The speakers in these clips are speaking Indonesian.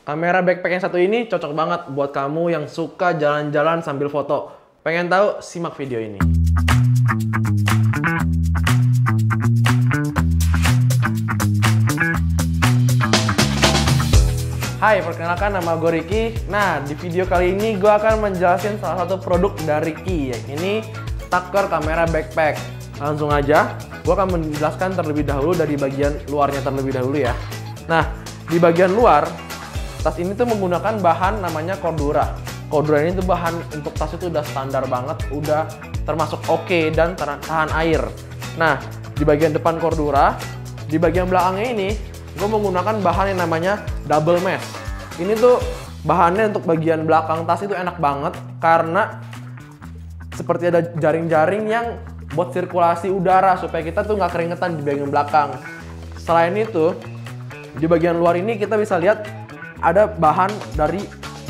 Kamera backpack yang satu ini cocok banget buat kamu yang suka jalan-jalan sambil foto. Pengen tahu? Simak video ini. Hai, perkenalkan nama gue Ricky. Nah, di video kali ini gue akan menjelaskan salah satu produk dari Ricky, ini Tucker kamera backpack. Langsung aja, gue akan menjelaskan terlebih dahulu dari bagian luarnya terlebih dahulu ya. Nah, di bagian luar, tas ini tuh menggunakan bahan namanya Cordura. Cordura ini tuh bahan untuk tas itu udah standar banget, udah termasuk oke dan tahan air. Nah, di bagian depan Cordura, di bagian belakangnya ini, gue menggunakan bahan yang namanya double mesh. Ini tuh bahannya untuk bagian belakang tas itu enak banget karena seperti ada jaring-jaring yang buat sirkulasi udara supaya kita tuh nggak keringetan di bagian belakang. Selain itu, di bagian luar ini kita bisa lihat ada bahan dari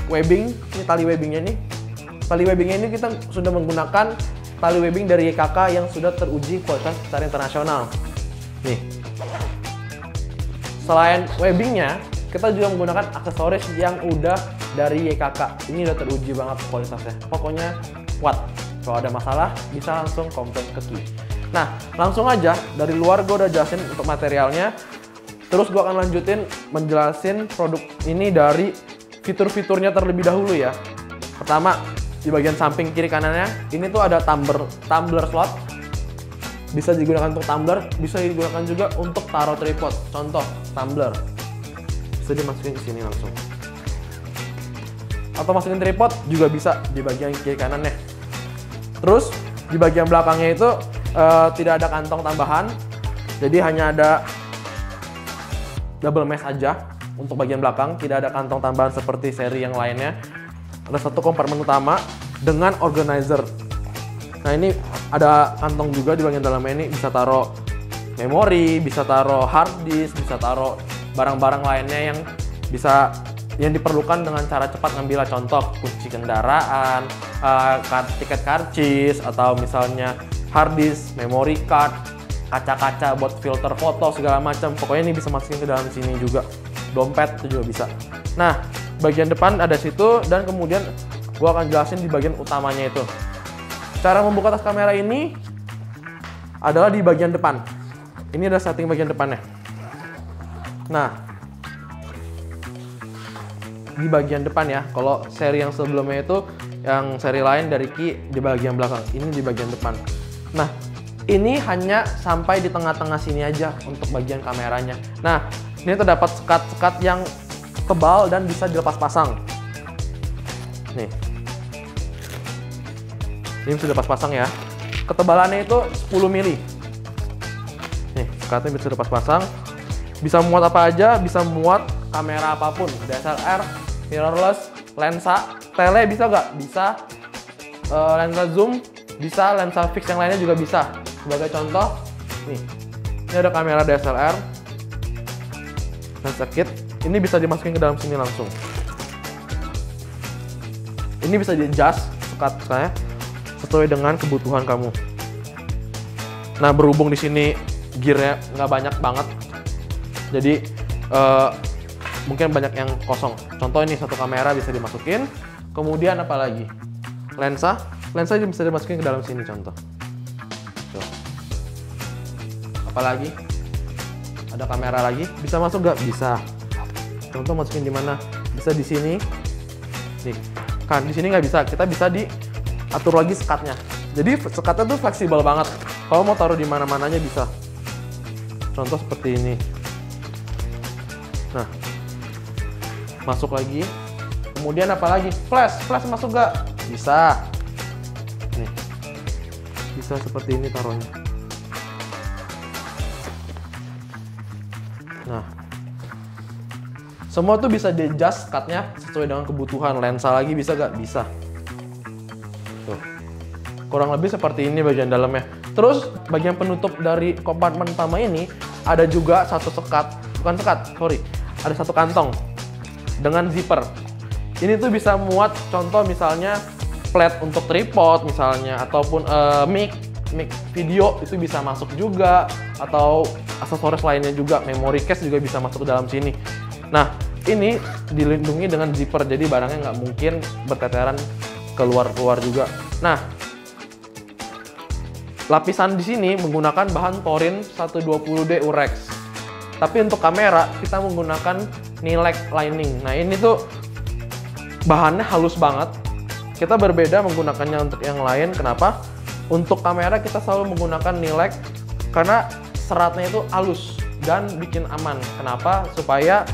webbing. Ini tali webbingnya nih. Tali webbingnya ini kita sudah menggunakan tali webbing dari YKK yang sudah teruji kualitas secara internasional. Nih. Selain webbingnya, kita juga menggunakan aksesoris yang udah dari YKK. Ini udah teruji banget kualitasnya. Pokoknya kuat. Kalau ada masalah, bisa langsung komplain ke Ki. Nah, langsung aja. Dari luar gue udah jelasin untuk materialnya. Terus gue akan lanjutin menjelasin produk ini dari fitur-fiturnya terlebih dahulu ya. Pertama, di bagian samping kiri kanannya, ini tuh ada tumbler slot. Bisa digunakan untuk tumbler, bisa digunakan juga untuk taruh tripod. Contoh, tumbler. Bisa dimasukin ke sini langsung. Atau masukin tripod juga bisa di bagian kiri kanannya. Terus, di bagian belakangnya itu tidak ada kantong tambahan. Jadi hanya ada double mesh aja untuk bagian belakang, tidak ada kantong tambahan seperti seri yang lainnya. Ada satu kompartemen utama dengan organizer. Nah, ini ada kantong juga di bagian dalamnya, ini bisa taruh memori, bisa taruh hard disk, bisa taruh barang-barang lainnya yang diperlukan dengan cara cepat ngambil. Contoh kunci kendaraan, tiket karcis, atau misalnya hard disk, memory card, kaca-kaca buat filter foto segala macam. Pokoknya ini bisa masukin ke dalam sini juga. Dompet itu juga bisa. Nah, bagian depan ada situ, dan kemudian gua akan jelasin di bagian utamanya itu. Cara membuka tas kamera ini adalah di bagian depan. Ini ada setting bagian depannya. Nah, di bagian depan ya. Kalau seri yang sebelumnya itu, yang seri lain dari Ki di bagian belakang. Ini di bagian depan. Nah, ini hanya sampai di tengah-tengah sini aja untuk bagian kameranya. Nah, ini terdapat sekat-sekat yang tebal dan bisa dilepas pasang. Nih. Ini bisa dilepas pasang ya. Ketebalannya itu 10 mili. Nih, sekatnya bisa dilepas pasang. Bisa muat apa aja, bisa muat kamera apapun. DSLR, mirrorless, lensa, tele bisa nggak? Bisa. Lensa zoom, bisa. Lensa fix yang lainnya juga bisa. Sebagai contoh, nih, ini ada kamera DSLR, lensa kit, ini bisa dimasukin ke dalam sini langsung. Ini bisa di-adjust sekat saya sesuai dengan kebutuhan kamu. Nah, berhubung di sini gearnya nggak banyak banget, jadi mungkin banyak yang kosong. Contoh ini satu kamera bisa dimasukin, kemudian apa lagi? Lensa bisa dimasukin ke dalam sini contoh. Tuh. Apalagi ada kamera lagi, bisa masuk nggak? Bisa. Contoh masukin di mana? Bisa di sini. Nih, kan di sini nggak bisa. Kita bisa diatur lagi sekatnya. Jadi sekatnya tuh fleksibel banget. Kalau mau taruh di mana-mananya bisa. Contoh seperti ini. Nah, masuk lagi. Kemudian apa lagi? Flash masuk nggak? Bisa. Nih, bisa seperti ini taruhnya. Nah, semua tuh bisa di-adjust cutnya sesuai dengan kebutuhan. Lensa lagi bisa gak? Bisa. Tuh. Kurang lebih seperti ini bagian dalamnya. Terus bagian penutup dari kompartemen utama ini ada juga satu ada satu kantong dengan zipper. Ini tuh bisa muat contoh misalnya flat untuk tripod misalnya, ataupun mic video itu bisa masuk juga, atau aksesoris lainnya juga, memory case juga bisa masuk ke dalam sini. Nah, ini dilindungi dengan zipper, jadi barangnya nggak mungkin berteteran keluar-keluar juga. Nah, lapisan di sini menggunakan bahan Torin 120D Urex. Tapi untuk kamera kita menggunakan Nilek lining. Nah, ini tuh bahannya halus banget. Kita berbeda menggunakannya untuk yang lain. Kenapa? Untuk kamera kita selalu menggunakan Nilek karena seratnya itu halus dan bikin aman. Kenapa? Supaya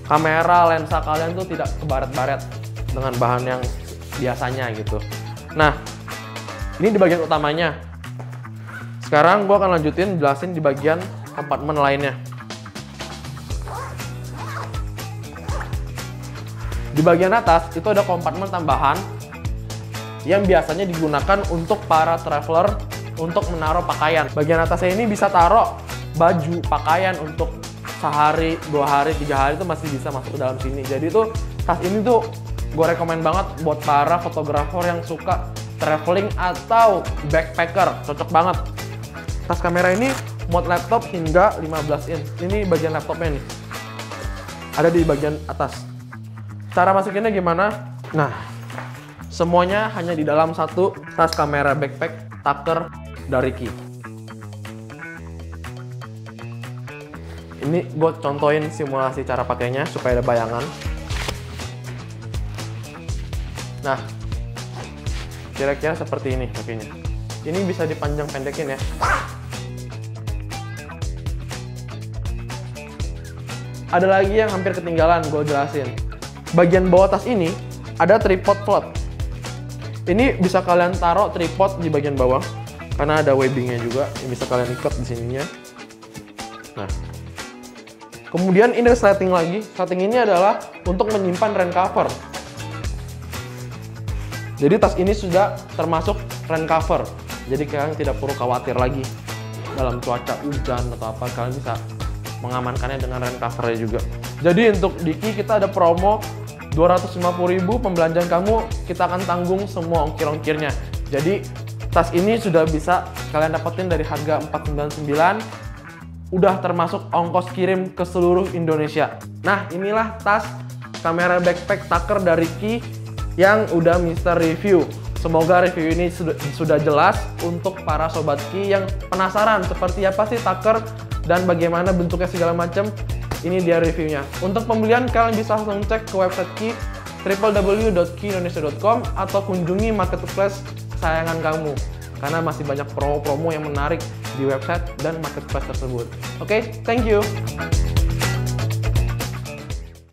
kamera lensa kalian tuh tidak kebaret-baret dengan bahan yang biasanya gitu. Nah, ini di bagian utamanya. Sekarang gue akan lanjutin jelasin di bagian kompartemen lainnya. Di bagian atas itu ada kompartemen tambahan yang biasanya digunakan untuk para traveler untuk menaruh pakaian. Bagian atasnya ini bisa taruh baju, pakaian untuk sehari, 2 hari, 3 hari itu masih bisa masuk ke dalam sini. Jadi tuh tas ini tuh gue rekomen banget buat para fotografer yang suka traveling atau backpacker, cocok banget. Tas kamera ini muat laptop hingga 15 inch. Ini bagian laptopnya nih, ada di bagian atas. Cara masukinnya gimana? Nah, semuanya hanya di dalam satu tas kamera backpack Tucker dari Qi. Ini gue contohin simulasi cara pakainya supaya ada bayangan. Nah, kira-kira seperti ini pakainya. Ini bisa dipanjang pendekin ya. Ada lagi yang hampir ketinggalan, gue jelasin. Bagian bawah tas ini ada tripod float. Ini bisa kalian taruh tripod di bagian bawah karena ada webbingnya juga. Ini bisa kalian ikat di sininya. Nah, kemudian ini ada setting lagi. Setting ini adalah untuk menyimpan rain cover. Jadi tas ini sudah termasuk rain cover. Jadi kalian tidak perlu khawatir lagi dalam cuaca hujan atau apa, kalian bisa mengamankannya dengan rain covernya juga. Jadi untuk di Qi kita ada promo 250.000 pembelanjaan kamu, kita akan tanggung semua ongkir-ongkirnya. Jadi tas ini sudah bisa kalian dapetin dari harga 499, udah termasuk ongkos kirim ke seluruh Indonesia. Nah, inilah tas kamera backpack Tucker dari Qi yang udah Mister review. Semoga review ini sudah jelas untuk para sobat Qi yang penasaran seperti apa sih Tucker dan bagaimana bentuknya segala macam. Ini dia reviewnya. Untuk pembelian kalian bisa langsung cek ke website Qi www.qiindonesia.com atau kunjungi marketplace kesayangan kamu karena masih banyak promo-promo yang menarik di website dan marketplace tersebut. Oke, thank you.